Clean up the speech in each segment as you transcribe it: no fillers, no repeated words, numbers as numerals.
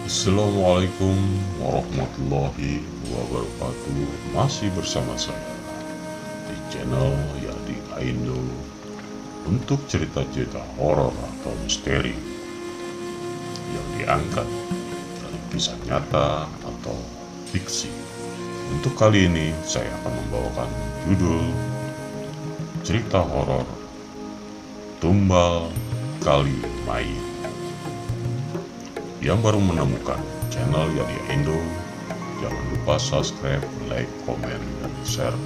Assalamualaikum warahmatullahi wabarakatuh. Masih bersama saya di channel Yadi Aindo untuk cerita-cerita horor atau misteri yang diangkat dari kisah nyata atau fiksi. Untuk kali ini saya akan membawakan judul cerita horor Tumbal Kali Mayit. Yang baru menemukan channel Yadi Indo, jangan lupa subscribe, like, komen, dan share.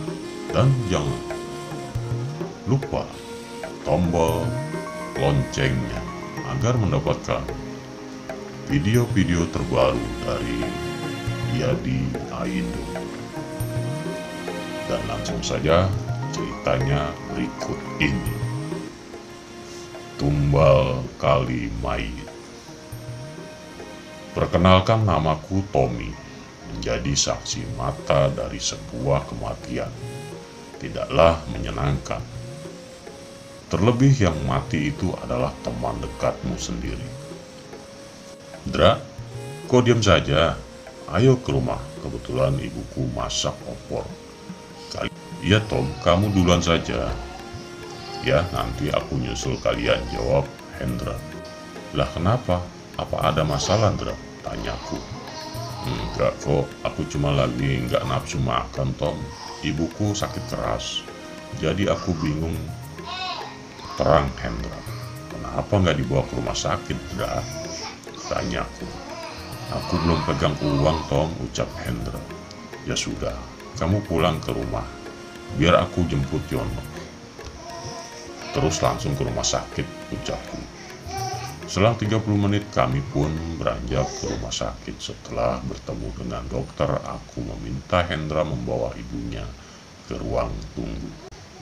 Dan jangan lupa tombol loncengnya agar mendapatkan video-video terbaru dari Yadi Indo. Dan langsung saja ceritanya berikut ini. Tumbal Kali Mayit. Perkenalkan, namaku Tommy, menjadi saksi mata dari sebuah kematian. Tidaklah menyenangkan. Terlebih yang mati itu adalah teman dekatmu sendiri. Dra, kok diam saja? Ayo ke rumah, kebetulan ibuku masak opor. Iya Tom, kamu duluan saja. Ya, nanti aku nyusul kalian, jawab Hendra. Lah kenapa? Apa ada masalah, Dra? Tanyaku. Enggak kok, aku cuma lagi nggak nafsu makan, Tom. Ibuku sakit keras, jadi aku bingung. Terang Hendra. Kenapa nggak dibawa ke rumah sakit, Dra? Tanyaku. Aku belum pegang uang, Tom, ucap Hendra. Ya sudah, kamu pulang ke rumah, biar aku jemput Yono. Terus langsung ke rumah sakit, ucapku. Selang 30 menit kami pun beranjak ke rumah sakit. Setelah bertemu dengan dokter, aku meminta Hendra membawa ibunya ke ruang tunggu.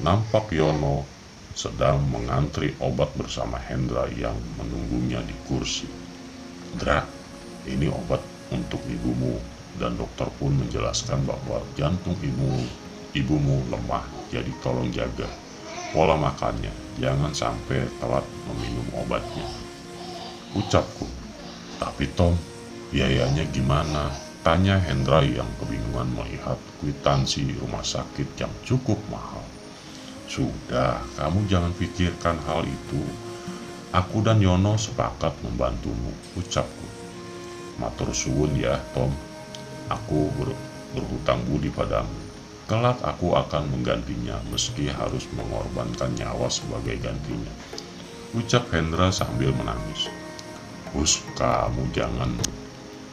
Nampak Yono sedang mengantri obat bersama Hendra yang menunggunya di kursi. Dra, ini obat untuk ibumu. Dan dokter pun menjelaskan bahwa jantung ibumu lemah, jadi tolong jaga pola makannya, jangan sampai telat meminum obatnya, ucapku. Tapi Tom, biayanya gimana? Tanya Hendra yang kebingungan melihat kwitansi rumah sakit yang cukup mahal. Sudah, kamu jangan pikirkan hal itu. Aku dan Yono sepakat membantumu, ucapku. Matur suwun ya Tom, aku berhutang budi padamu. Kelak aku akan menggantinya meski harus mengorbankan nyawa sebagai gantinya, ucap Hendra sambil menangis. Hus, kamu jangan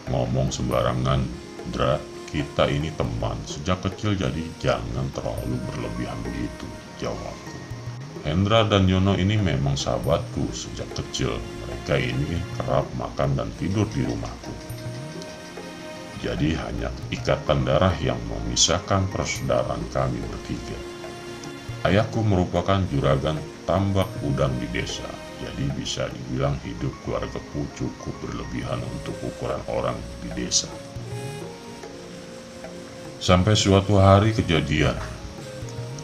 ngomong sembarangan, Dra. Kita ini teman sejak kecil, jadi jangan terlalu berlebihan begitu, jawabku. Hendra dan Yono ini memang sahabatku sejak kecil. Mereka ini kerap makan dan tidur di rumahku. Jadi hanya ikatan darah yang memisahkan persaudaraan kami bertiga. Ayahku merupakan juragan tambak udang di desa. Jadi bisa dibilang hidup keluargaku cukup berlebihan untuk ukuran orang di desa. Sampai suatu hari kejadian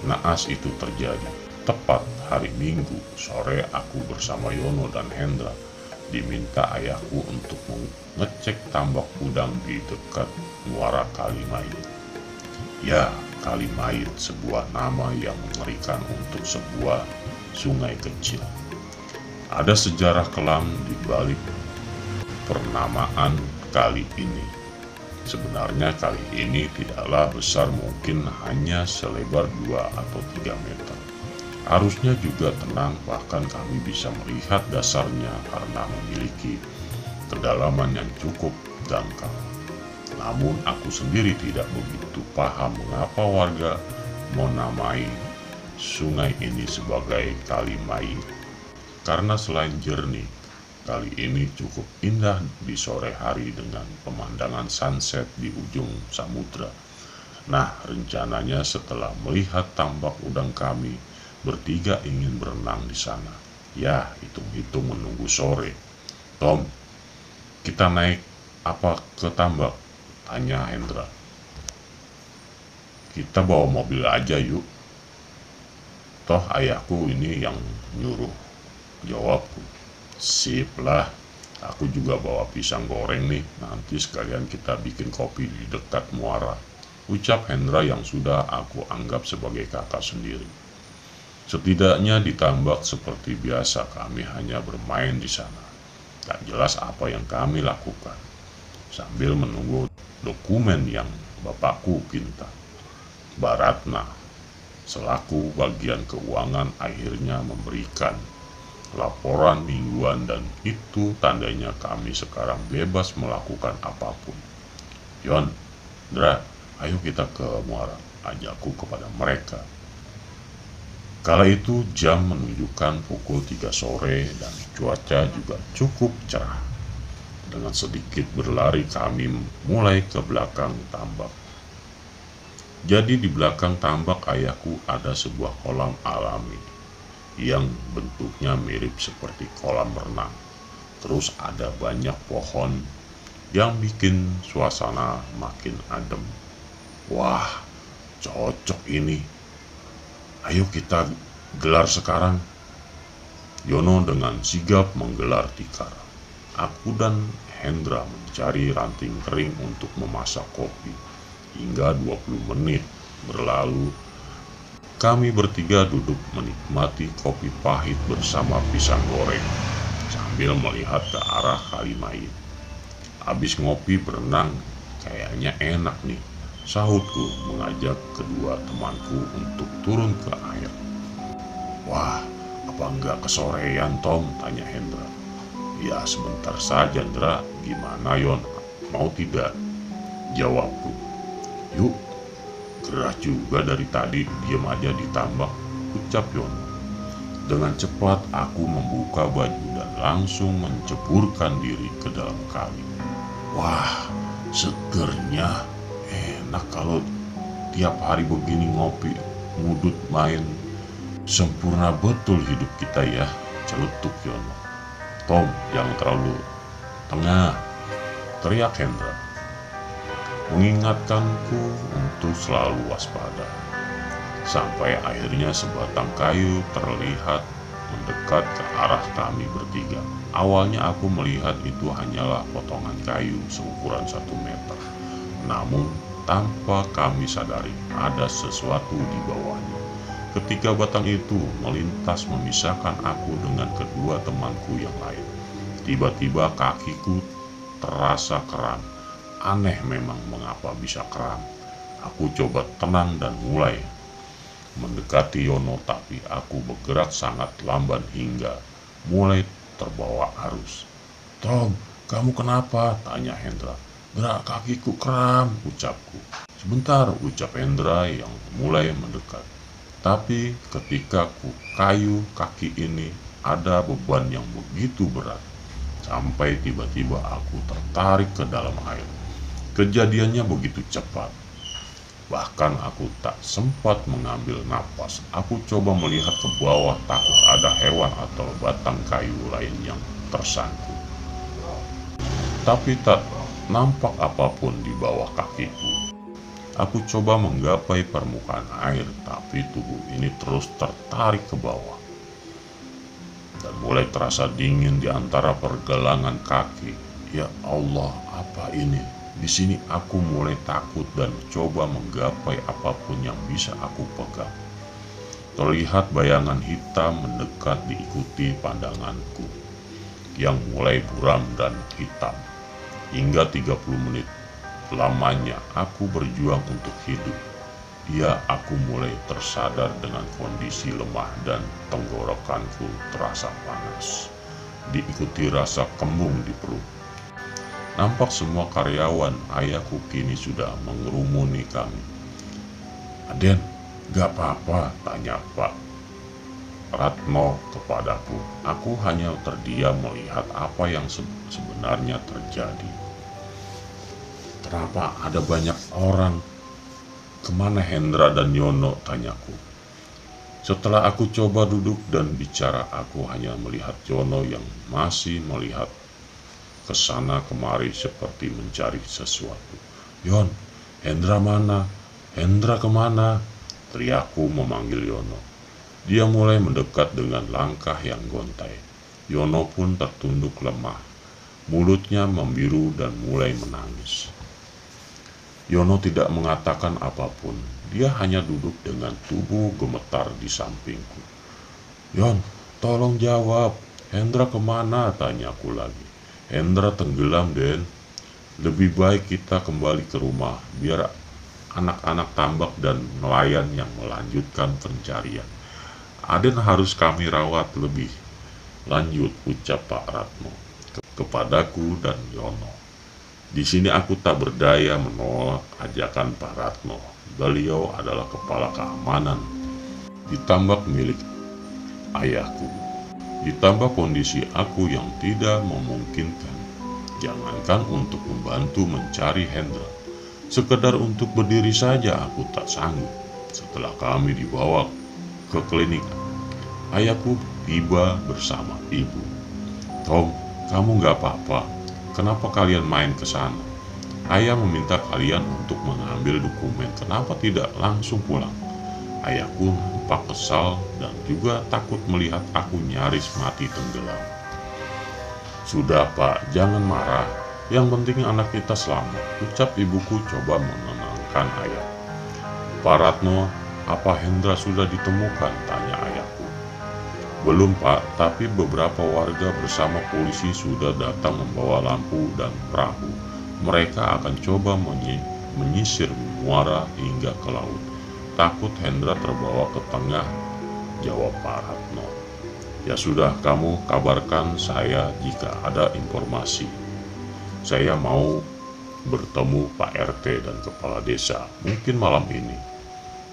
naas itu terjadi. Tepat hari Minggu sore, aku bersama Yono dan Hendra diminta ayahku untuk mengecek tambak udang di dekat muara Kali Mayit. Ya, Kali Mayit, sebuah nama yang mengerikan untuk sebuah sungai kecil. Ada sejarah kelam di balik pernamaan kali ini. Sebenarnya kali ini tidaklah besar, mungkin hanya selebar 2 atau 3 meter. Arusnya juga tenang, bahkan kami bisa melihat dasarnya karena memiliki kedalaman yang cukup dangkal. Namun aku sendiri tidak begitu paham mengapa warga menamai sungai ini sebagai Kali Mayit. Karena selain jernih, kali ini cukup indah di sore hari dengan pemandangan sunset di ujung samudra. Nah, rencananya setelah melihat tambak udang kami bertiga ingin berenang di sana. Ya, hitung-hitung menunggu sore. Tom, kita naik apa ke tambak? Tanya Hendra. Kita bawa mobil aja yuk. Toh ayahku ini yang nyuruh, jawabku. Sip lah, Aku juga bawa pisang goreng nih, nanti sekalian kita bikin kopi di dekat muara, ucap Hendra yang sudah aku anggap sebagai kakak sendiri. Setidaknya di tambak seperti biasa kami hanya bermain di sana. Tak jelas apa yang kami lakukan. Sambil menunggu dokumen yang bapakku pinta. Baratna, selaku bagian keuangan, akhirnya memberikan laporan mingguan dan itu tandanya kami sekarang bebas melakukan apapun. Yon, Dra, ayo kita ke muara, ajakku kepada mereka. Kala itu jam menunjukkan pukul 3 sore dan cuaca juga cukup cerah. Dengan sedikit berlari kami mulai ke belakang tambak. Jadi di belakang tambak ayahku ada sebuah kolam alami yang bentuknya mirip seperti kolam renang. Terus ada banyak pohon yang bikin suasana makin adem. Wah, cocok ini. Ayo kita gelar sekarang. Yono dengan sigap menggelar tikar. Aku dan Hendra mencari ranting kering untuk memasak kopi. Hingga 20 menit berlalu, kami bertiga duduk menikmati kopi pahit bersama pisang goreng sambil melihat ke arah Kalimayit. Habis ngopi berenang, kayaknya enak nih, sahutku mengajak kedua temanku untuk turun ke air. Wah, apa enggak kesorean, Tom? Tanya Hendra. Ya sebentar saja, Hendra. Gimana, Yon? Mau tidak? Jawabku. Yuk, gerah juga dari tadi, diam aja di tambak, ucap Yono. Dengan cepat aku membuka baju dan langsung menceburkan diri ke dalam kali. Wah, segernya. Enak kalau tiap hari begini ngopi, ngudut main. Sempurna betul hidup kita ya, celetuk Yono. Tom, jangan terlalu tengah, teriak Hendra, mengingatkanku untuk selalu waspada. Sampai akhirnya sebatang kayu terlihat mendekat ke arah kami bertiga. Awalnya aku melihat itu hanyalah potongan kayu seukuran 1 meter. Namun tanpa kami sadari ada sesuatu di bawahnya. Ketika batang itu melintas memisahkan aku dengan kedua temanku yang lain, tiba-tiba kakiku terasa kram. Aneh memang mengapa bisa kram. Aku coba tenang dan mulai mendekati Yono, tapi aku bergerak sangat lamban hingga mulai terbawa arus. Tom, kamu kenapa? Tanya Hendra. Dra, kakiku kram, ucapku. Sebentar, ucap Hendra yang mulai mendekat. Tapi ketika ku kayu kaki ini ada beban yang begitu berat, sampai tiba-tiba aku tertarik ke dalam air. Kejadiannya begitu cepat. Bahkan aku tak sempat mengambil napas. Aku coba melihat ke bawah, takut ada hewan atau batang kayu lain yang tersangkut. Tapi tak nampak apapun di bawah kakiku. Aku coba menggapai permukaan air, tapi tubuh ini terus tertarik ke bawah. Dan mulai terasa dingin di antara pergelangan kaki. Ya Allah, apa ini? Di sini aku mulai takut dan coba menggapai apapun yang bisa aku pegang. Terlihat bayangan hitam mendekat diikuti pandanganku yang mulai buram dan hitam. Hingga 30 menit lamanya aku berjuang untuk hidup. Ya, aku mulai tersadar dengan kondisi lemah dan tenggorokanku terasa panas, diikuti rasa kembung di perut. Nampak semua karyawan ayahku kini sudah mengerumuni kami. Aden, gak apa-apa? Tanya Pak Ratno kepadaku. Aku hanya terdiam melihat apa yang sebenarnya terjadi. Kenapa ada banyak orang? Kemana Hendra dan Yono? Tanyaku. Setelah aku coba duduk dan bicara, aku hanya melihat Yono yang masih melihat ke sana kemari seperti mencari sesuatu. Yon, Hendra mana? Hendra kemana? Teriakku memanggil Yono. Dia mulai mendekat dengan langkah yang gontai. Yono pun tertunduk lemah. mulutnya membiru dan mulai menangis. Yono tidak mengatakan apapun, dia hanya duduk dengan tubuh gemetar di sampingku. "Yon, tolong jawab, Hendra kemana?" tanyaku lagi. "Hendra tenggelam, Den. Lebih baik kita kembali ke rumah, biar anak-anak tambak dan nelayan yang melanjutkan pencarian. Aden harus kami rawat lebih lanjut," ucap Pak Ratno kepadaku dan Yono. Di sini aku tak berdaya menolak ajakan Pak Ratno. Beliau adalah kepala keamanan di tambak milik ayahku. Ditambah kondisi aku yang tidak memungkinkan, jangankan untuk membantu mencari Hendra, sekedar untuk berdiri saja aku tak sanggup. Setelah kami dibawa ke klinik, ayahku tiba bersama ibu. "Tom, kamu gak apa-apa? Kenapa kalian main ke sana? Ayah meminta kalian untuk mengambil dokumen. Kenapa tidak langsung pulang?" Ayahku nampak kesal dan juga takut melihat aku nyaris mati tenggelam. "Sudah Pak, jangan marah. Yang penting anak kita selamat," ucap ibuku coba menenangkan ayah. "Pak Ratno, apa Hendra sudah ditemukan?" tanya ayahku. "Belum Pak, tapi beberapa warga bersama polisi sudah datang membawa lampu dan perahu. Mereka akan coba menyisir muara hingga ke laut. Takut Hendra terbawa ke tengah," jawab Pak Ratno. "Ya sudah, kamu kabarkan saya jika ada informasi. Saya mau bertemu Pak RT dan Kepala Desa. Mungkin malam ini.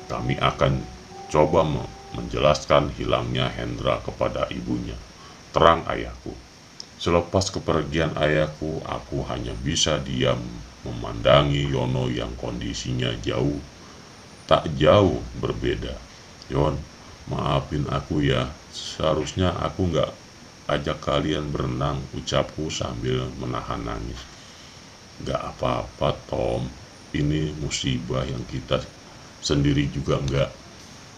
Kami akan coba menjelaskan hilangnya Hendra kepada ibunya," terang ayahku. Selepas kepergian ayahku, aku hanya bisa diam memandangi Yono yang kondisinya tak jauh berbeda. "Yon, maafin aku ya, seharusnya aku gak ajak kalian berenang," ucapku sambil menahan nangis. "Gak apa-apa Tom, ini musibah yang kita sendiri juga gak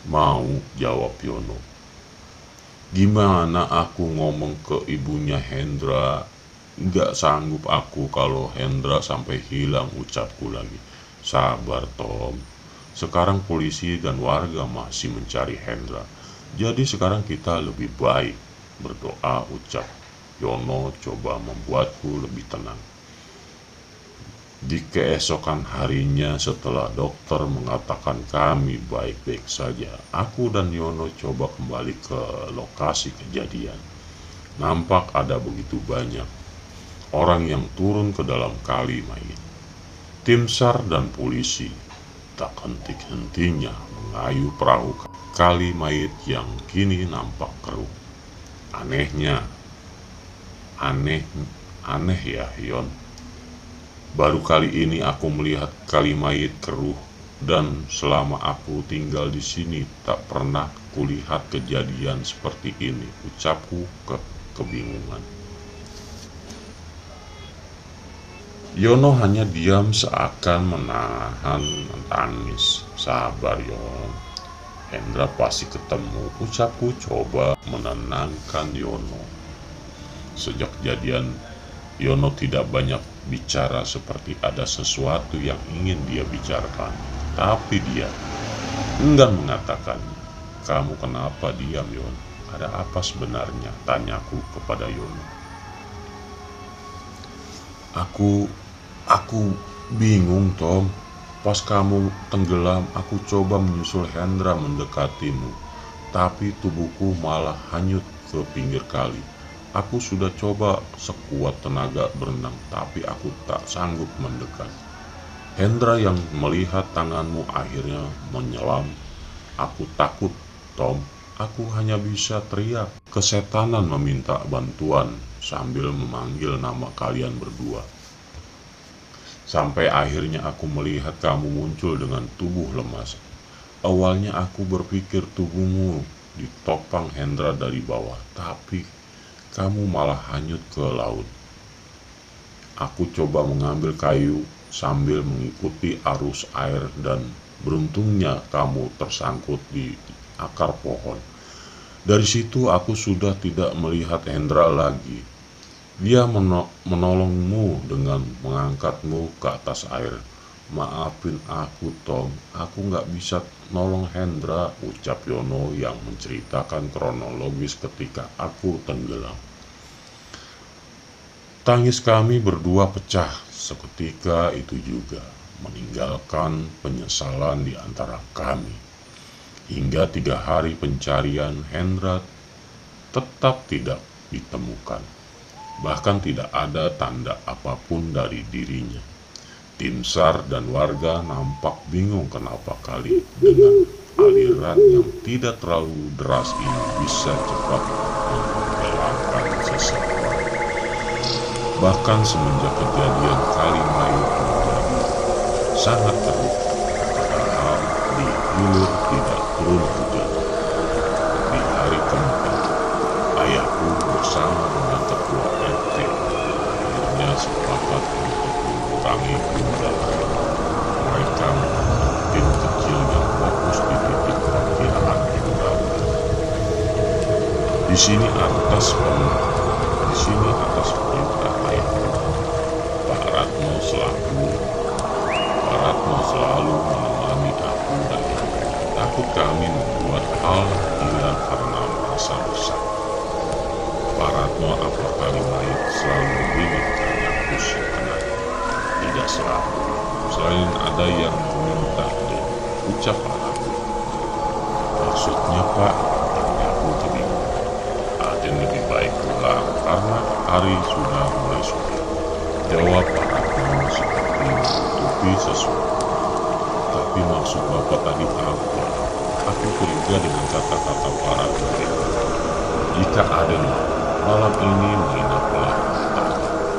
mau," jawab Yono. "Gimana aku ngomong ke ibunya Hendra? Gak sanggup aku kalau Hendra sampai hilang," ucapku lagi. "Sabar Tom, sekarang polisi dan warga masih mencari Hendra. Jadi sekarang kita lebih baik berdoa," ucap Yono coba membuatku lebih tenang. Di keesokan harinya, setelah dokter mengatakan kami baik-baik saja, aku dan Yono coba kembali ke lokasi kejadian. Nampak ada begitu banyak orang yang turun ke dalam kali mayit. Tim SAR dan polisi tak henti-hentinya mengayuh perahu kali mayit yang kini nampak keruh. Aneh ya Yon. Baru kali ini aku melihat kali mayit keruh, dan selama aku tinggal di sini tak pernah kulihat kejadian seperti ini, ucapku kebingungan. Yono hanya diam seakan menahan tangis. "Sabar Yon, Hendra pasti ketemu," ucapku coba menenangkan Yono. Sejak kejadian, Yono tidak banyak bicara, seperti ada sesuatu yang ingin dia bicarakan, tapi dia enggan mengatakannya. "Kamu kenapa diam Yon? Ada apa sebenarnya?" tanyaku kepada Yono. Aku bingung Tom. Pas kamu tenggelam, aku coba menyusul Hendra mendekatimu, tapi tubuhku malah hanyut ke pinggir kali. Aku sudah coba sekuat tenaga berenang, tapi aku tak sanggup mendekat. Hendra yang melihat tanganmu akhirnya menyelam. Aku takut Tom. Aku hanya bisa teriak kesetanan meminta bantuan sambil memanggil nama kalian berdua. Sampai akhirnya aku melihat kamu muncul dengan tubuh lemas. Awalnya aku berpikir tubuhmu ditopang Hendra dari bawah, tapi kamu malah hanyut ke laut. Aku coba mengambil kayu sambil mengikuti arus air, dan beruntungnya kamu tersangkut di akar pohon. Dari situ aku sudah tidak melihat Hendra lagi. Dia menolongmu dengan mengangkatmu ke atas air. Maafin aku, Tom. Aku nggak bisa nolong Hendra, ucap Yono yang menceritakan kronologis ketika aku tenggelam. Tangis kami berdua pecah seketika itu juga, meninggalkan penyesalan di antara kami. Hingga 3 hari pencarian, Hendra tetap tidak ditemukan. Bahkan tidak ada tanda apapun dari dirinya. Tim SAR dan warga nampak bingung kenapa kali dengan aliran yang tidak terlalu deras ini bisa cepat menghilangkan seseorang. Bahkan semenjak kejadian Kalimayu menjadi sangat teruk, padahal di hilir tidak turun hujan. Di hari keempat, ayahku bersama dengan ketua RT akhirnya sepakat untuk mengurangi jumlah air. Mereka membentuk tim kecil yang fokus di titik perkiraan baru. Di sini atas perintah ayahku, Pak Ratno selalu menemani aku dan takut kami membuat hal gila karena merasa besar. Pak Ratno apa Kalimayu selalu memilih karena pusing kena. Tidak selalu. Selain ada yang meminta dan ucap Pak Ratno. Maksudnya Pak, aku kebingungan. Aden lebih baik pulang karena hari sudah mulai sore. Jawab Pak Ratno seperti menutupi sesuatu. Tapi maksud Bapak tadi apa? Aku curiga dengan kata-kata Pak Ratno. Jika Aden malam ini menginaplah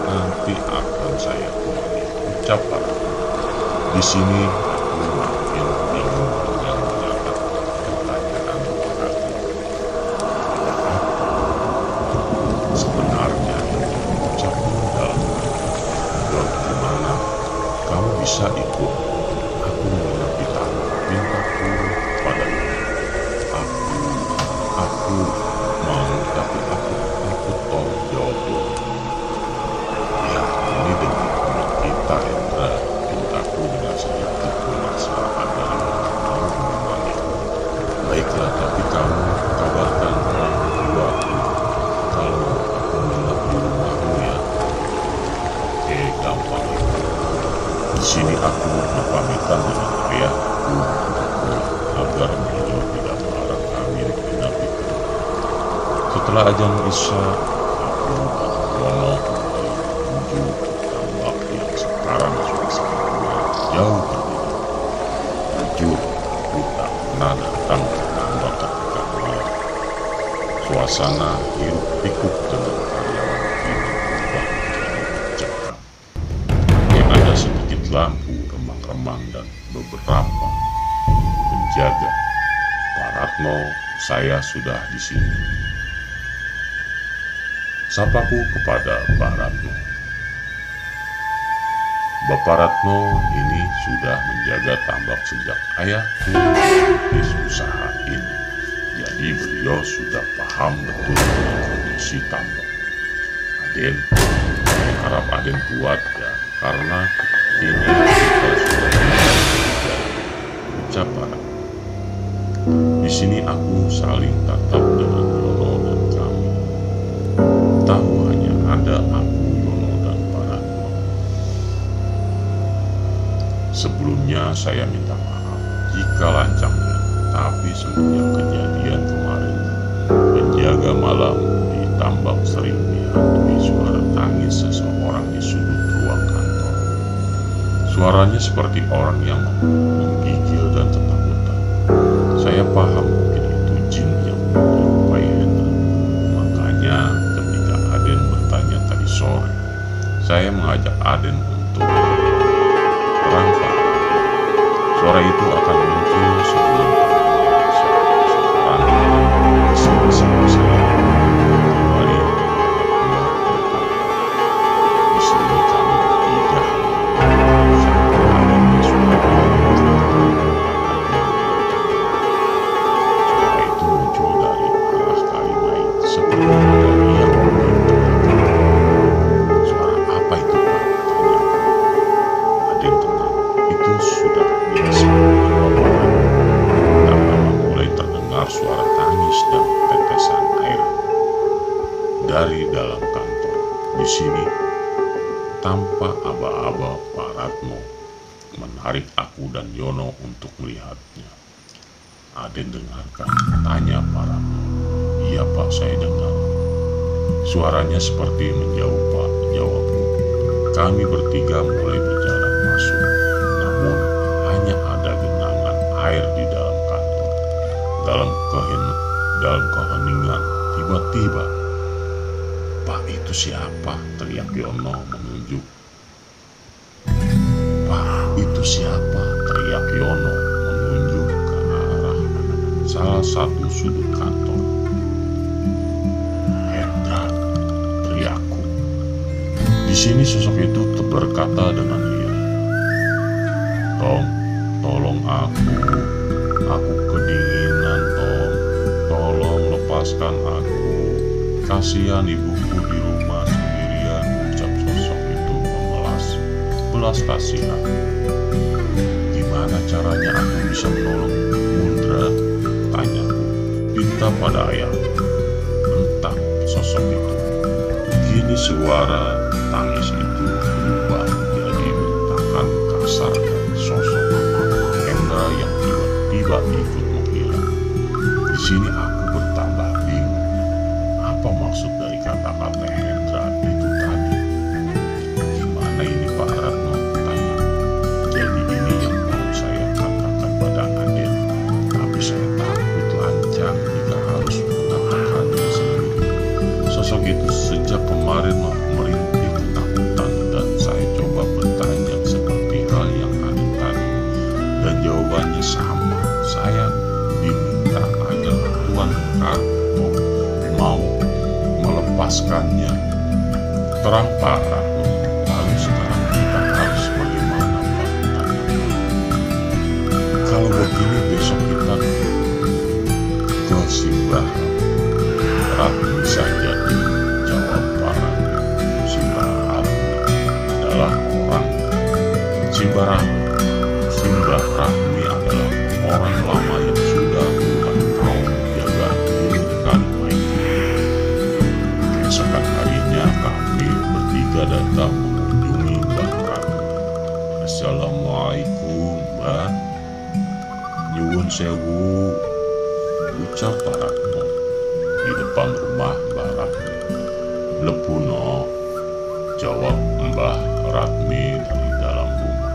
nanti akan saya temani, ucap Pak Ratno. Di sini aku makin bingung dengan menjawab pertanyaan Pak Ratno. Sebenarnya yang diucap dalam bagaimana kamu bisa ikut aku menginap di tanah, pintaku padanya. Aku mau, tapi aku Tom, jawab dulu. Ya, ini demi teman kita, Hendra, pintaku dengan sedikit penasaran dari mau menemani. Baiklah, tapi kamu kabarkan orang tuaku kalau aku menginap di rumahmu ya. Oke, gampang itu. Di sini aku berpamitan dengan ayahku agar beliau tidak melarang kami menginap di rumah. Setelah azan Isya, aku dan Yono menuju tambak yang sekarang suasananya jauh berbeda. Jujur, aku tak pernah datang ke tambak ketika malam. Suasana hiruk pikuk dengan karyawan ini berubah menjadi mencekam. Hanya ada sedikit lampu remang-remang dan beberapa penjaga. Pak Ratno, saya sudah di sini. Sapaku kepada Pak Ratno. Bapak Ratno ini sudah menjaga tambak sejak ayahku merintis usaha ini. Jadi beliau sudah paham betul dengan kondisi tambak. Aden, saya harap Aden kuat ya, karena ini kita sudah bekerja, ucap Pak Ratno. Di sini aku saling tatap dengan Yono dan kami. Tahu hanya ada aku, Yono, dan Pak Ratno. Sebelumnya saya minta maaf jika lancangnya, tapi semenjak kejadian kemarin, penjaga malam di tambak sering dihantui suara tangis seseorang di sudut ruang kantor. Suaranya seperti orang yang menggigil dan ketakutan. Saya paham mungkin itu jin yang menyerupai Hendra. Makanya ketika Aden bertanya tadi sore, saya mengajak Aden untuk perang Pak. Suara itu akan muncul sebelum sekarang disini sama saya kembali di sini kami bertiga sampai adanya suara itu muncul dari arah Kalimayu seperti dari yang tanpa aba-aba Pak Ratno menarik aku dan Yono untuk melihatnya. "Aden dengarkan?" tanya Pak Ratno. "Iya Pak, saya dengar." Suaranya seperti menjauh Pak, jawabku. Kami bertiga mulai berjalan masuk, namun hanya ada genangan air di dalam kantor. Dalam keheningan, tiba-tiba, "Pak, itu siapa?" teriak Yono menunjuk. "Pak, itu siapa?" teriak Yono menunjuk ke arah salah satu sudut kantor. "Hendra," teriakku. Di sini sosok itu berkata dengan lirih, "Tom, tolong aku kedinginan Tom, tolong lepaskan aku, kasihan ibuku di rumah sendirian," ucap sosok itu memelas belas kasihan. "Gimana caranya aku bisa menolong Mundra?" tanyaku. "Minta pada ayahmu," bentak sosok itu. Kini suara tangis itu berubah menjadi bentakan kasar dari sosok Hendra yang tiba-tiba ikut menghilang. Di sini aku bertambah bingung. Apa maksud dari kata-kata Hendra itu tadi? "Gimana ini Pak Ratno?" tanya. "Jadi ini yang mau saya katakan pada Aden, tapi saya takut lancang jika harus mengatakannya sendiri. Sosok itu sejak kemarin merintih ketakutan dan saya coba bertanya seperti hal yang Aden tadi, dan jawabannya sama. Saya diminta agar Tuan Karto mau melepaskannya. Terang Pak Ratno, lalu sekarang kita harus bagaimana Pak?" tanya. "Kalau begini besok kita ke Simbah Ratmi saja," jawab Pak Ratno. Simbah Ratmi adalah orang Simbah Ratmi adalah orang lama yang sudah puluhan tahun menjaga Gunung Kalimaiti. Keesokan harinya kami bertiga datang mengunjungi Mbah Ratno. "Assalamualaikum Mbah." "Nyuwun sewu," ucap Pak Ratno di depan rumah Mbah Ratmi. "Lepuno," jawab Mbah Ratmi dari dalam rumah.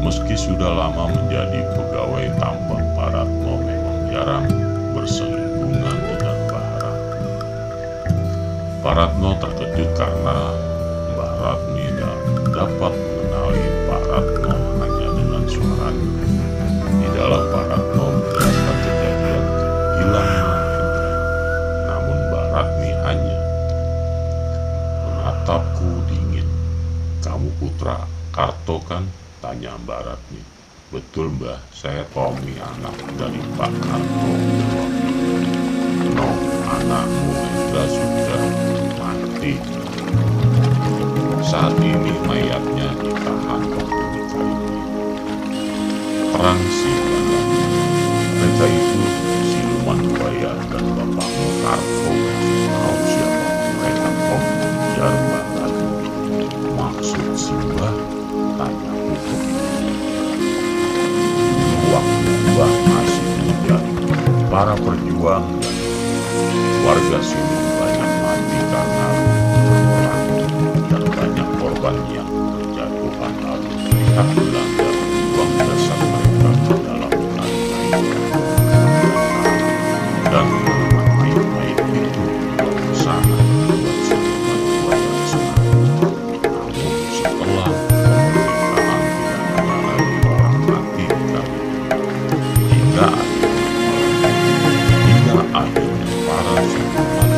Meski sudah lama menjadi pegawai tambang, Pak Ratno memang jarang bersinggungan dengan Mbah Ratmi. Pak Ratno terkejut karena Mbah Ratmi dapat mengenali Pak Ratno hanya dengan suaranya. Di dalam Pak Ratno menjelaskan kejadian hilangnya Hendra, namun Mbah Ratmi hanya menatapku dingin. "Kamu putra Karto kan?" tanya Mbah Ratmi. "Betul Mbah, saya Tommy, anak dari Pak Karto," jawabku. "No, anakmu Hendra sudah mati. Saat ini mayatnya ditahan waktu di Kalimaiti." Terang si Belanda, "Mereka itu siluman buaya dan bapakmu Karto masih tahu siapa mereka Tom?" ujar Mbah Ratmi. "Maksud Simbah?" tanyaku kebingungan. Waktu Mbah masih muda, para perjuang dan warga sini banyak mati karena perang, dan banyak korban yang berjatuhan lalu pihak Belanda membuang jasad mereka ke dalam Kalimaiti. Dan mayat-mayat itu dibawa ke sana buat siluman buaya tersebut. Namun setelah kemerdekaan tidak ada lagi orang mati di Kalimaiti. Hingga akhirnya para siluman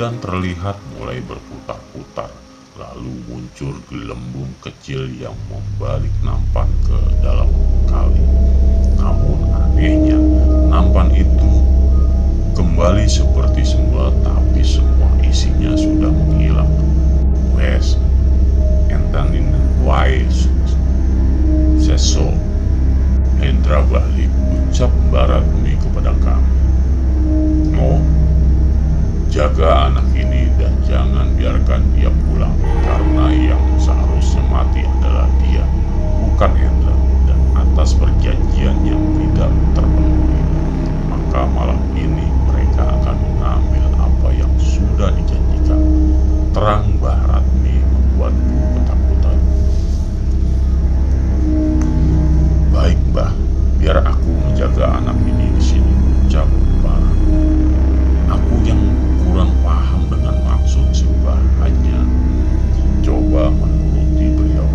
bulan terlihat mulai berputar-putar, lalu muncul gelembung kecil yang membalik nampan ke dalam kali. Namun anehnya, nampan itu kembali seperti semula, tapi semua isinya sudah menghilang. Wes, entanin wise, seso, Hendra balik, ucap Baratmi kepada kami. Oh, jaga anak ini dan jangan biarkan dia pulang, karena yang seharusnya mati adalah dia, bukan Hendra. Dan atas perjanjian yang tidak terpenuhi, maka malam ini mereka akan mengambil apa yang sudah dijanjikan. Terang Baratmi membuatku ketakutan. Baik, Mbah, biar aku menjaga anak ini di sini, ucap Barat. Aku yang kurang paham dengan maksud Simbah hanya coba menuruti beliau.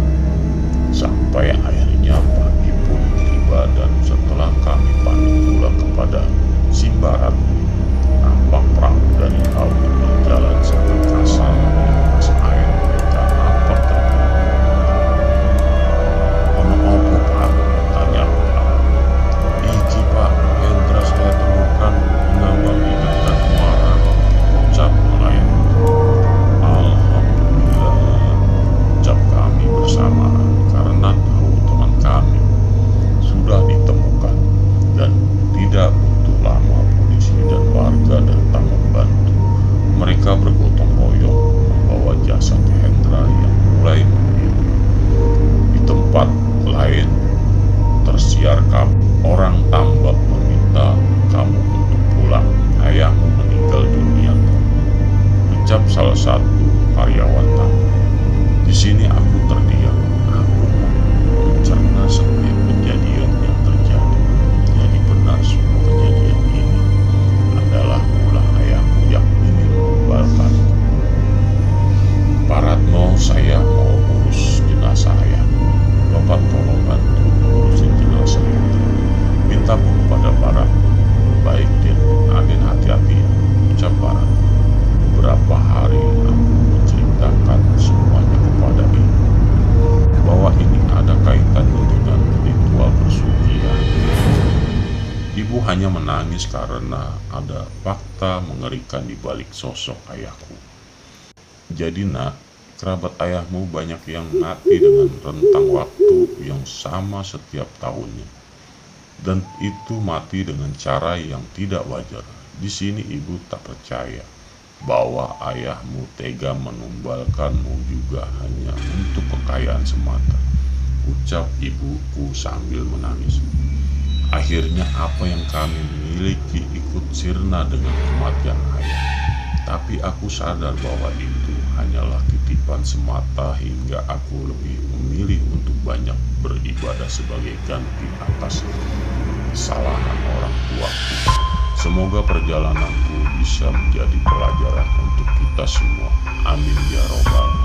Sampai akhirnya pagi pun tiba, dan setelah kami pamit pula kepada Simbarat, nampak perahu dari laut berjalan sampai kasar di atas air. Mereka nampak terbunuh. Ono opo, Pak? Tanya Pak. Iki, Pak, Hendra saya temukan mengambang di dekat muara, ucap nelayan. Alhamdulillah, ucap kami bersamaan, karena tahu teman kami sudah ditemukan. Dan tidak butuh lama polisi dan warga datang membantu. Mereka bergotong royong membawa jasad Hendra yang mulai membiru. Di tempat lain tersiar kabar orang tambak meminta kamu untuk pulang, ayahmu meninggal dunia, ucap salah satu karyawan tambak. Di sini aku terdiam. Aku mencerna setiap kejadian yang terjadi. Jadi benar semua kejadian ini adalah ulah ayahku yang ingin menumbalkanku. Baratno, saya mau urus jenazah ayahku. Bapak tolong bantu ngurusin jenazah Hendra. Minta bu kepada Barat. Baik, Din. Aden hati-hati ya, ucap Barat. Beberapa hari aku menceritakan semuanya kepada ibu, bahwa ini ada kaitannya dengan ritual persugihan. Ibu hanya menangis karena ada fakta mengerikan di balik sosok ayahku. Jadi nak, kerabat ayahmu banyak yang mati dengan rentang waktu yang sama setiap tahunnya. Dan itu mati dengan cara yang tidak wajar. Di sini ibu tak percaya bahwa ayahmu tega menumbalkanmu juga hanya untuk kekayaan semata, ucap ibuku sambil menangis. Akhirnya apa yang kami miliki ikut sirna dengan kematian ayah. Tapi aku sadar bahwa itu hanyalah titipan semata, hingga aku lebih memilih untuk banyak beribadah sebagai ganti atas kesalahan orang tuaku. Semoga perjalananku bisa menjadi pelajaran untuk kita semua. Amin ya robbal